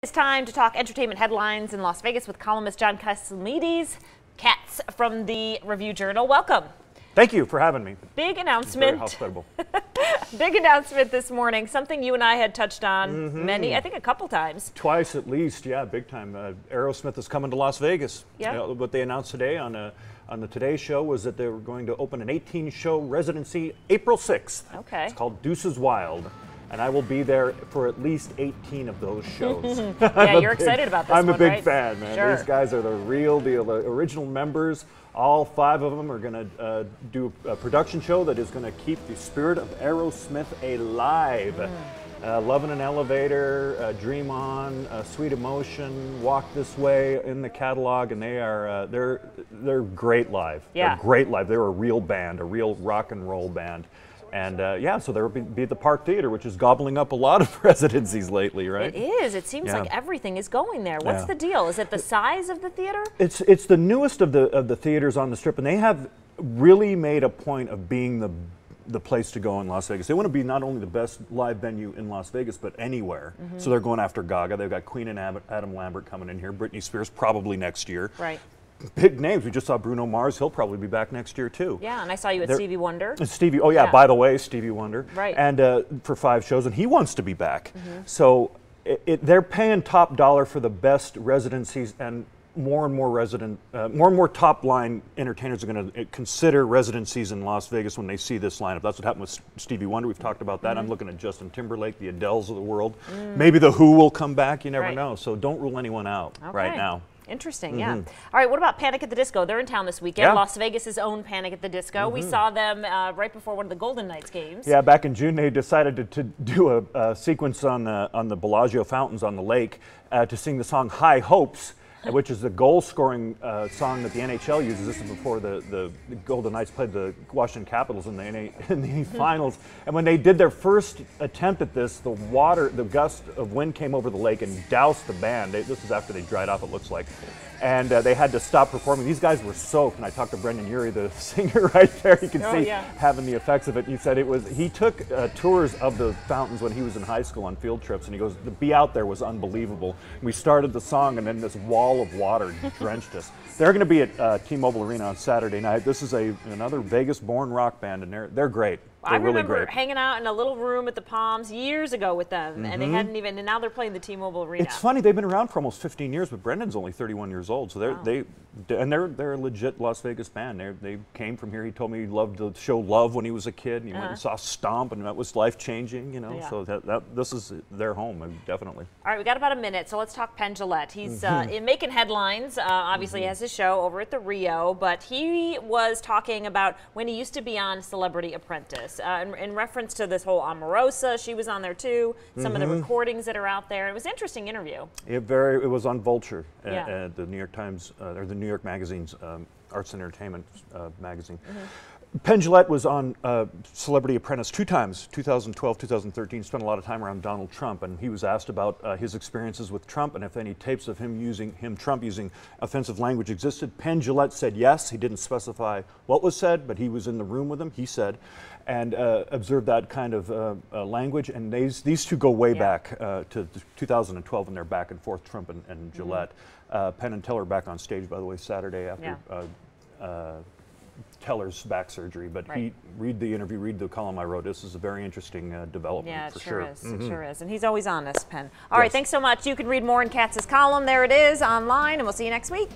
It's time to talk entertainment headlines in Las Vegas with columnist John Katsilometes. Katz from the Review-Journal. Welcome. Thank you for having me. Big announcement. Very hospitable. Big announcement this morning. Something you and I had touched on I think a couple times. Twice at least, yeah, big time. Aerosmith is coming to Las Vegas. Yeah. What they announced today on the Today Show was that they were going to open an 18-show residency April 6th. Okay. It's called Deuces Wild. And I will be there for at least 18 of those shows. Yeah, you're excited about this I'm one, a big right? fan, man. Sure. These guys are the real deal. The original members, all 5 of them are going to do a production show that is going to keep the spirit of Aerosmith alive. Love in an Elevator, Dream On, Sweet Emotion, Walk This Way in the catalog, and they are they're great live. Yeah. They're great live. They're a real band, a real rock and roll band. And yeah, so there will be at the Park Theater, which is gobbling up a lot of residencies lately, right? It is. It seems like everything is going there. What's Yeah. the deal? Is it the size of the theater? It's the newest of the theaters on the Strip, and they have really made a point of being the place to go in Las Vegas. They want to be not only the best live venue in Las Vegas, but anywhere. So they're going after Gaga. They've got Queen and Adam Lambert coming in here. Britney Spears probably next year. Right. Big names. We just saw Bruno Mars. He'll probably be back next year too. Yeah, and I saw you at Stevie Wonder. Stevie, oh yeah, by the way, Stevie Wonder. Right. And for 5 shows, and he wants to be back. So they're paying top dollar for the best residencies, and more and more top line entertainers are going to consider residencies in Las Vegas when they see this lineup. That's what happened with Stevie Wonder. We've talked about that. I'm looking at Justin Timberlake, the Adeles of the world. Maybe the Who will come back. You never know. So don't rule anyone out right now. Interesting, yeah. All right, what about Panic at the Disco? They're in town this weekend. Yeah. Las Vegas' own Panic at the Disco. We saw them right before one of the Golden Knights games. Yeah, back in June they decided to do a sequence on the Bellagio fountains on the lake to sing the song High Hopes, which is the goal-scoring song that the NHL uses. This is before the Golden Knights played the Washington Capitals in the finals. And when they did their first attempt at this, the gust of wind came over the lake and doused the band. This is after they dried off, it looks like. And they had to stop performing. These guys were soaked, and I talked to Brendan Urie, the singer right there. You can see having the effects of it. He said he took tours of the fountains when he was in high school on field trips, and he goes, to be out there was unbelievable. We started the song, and then this wall of water drenched us. They're going to be at T-Mobile Arena on Saturday night. This is another Vegas-born rock band, and they're great. I remember hanging out in a little room at the Palms years ago with them, and they hadn't even, and now they're playing the T-Mobile Arena. It's funny, they've been around for almost 15 years, but Brendan's only 31 years old, so they're a legit Las Vegas band. They came from here. He told me he loved to show love when he was a kid, and he went and saw Stomp, and that was life-changing, you know, so this is their home, definitely. All right, we got about a minute, so let's talk Penn Jillette. He's making headlines, obviously he has his show over at the Rio, but he was talking about when he used to be on Celebrity Apprentice. In reference to this whole Omarosa, she was on there too. Some of the recordings that are out there. It was an interesting interview. It was on Vulture, at the New York Times or the New York Magazine's Arts and Entertainment magazine. Penn Jillette was on Celebrity Apprentice 2 times, 2012, 2013. Spent a lot of time around Donald Trump, and he was asked about his experiences with Trump and if any tapes of Trump using offensive language existed. Penn Jillette said yes. He didn't specify what was said, but he was in the room with him, he said, and observed that kind of language. And these two go way back to 2012 and they're back and forth, Trump and Jillette. Penn and Teller back on stage, by the way, Saturday after Teller's back surgery, but read the interview, read the column I wrote. This is a very interesting development for sure. Yeah, it sure is. It sure is. And he's always honest, Penn. All right, thanks so much. You can read more in Katz's column. There it is online, and we'll see you next week.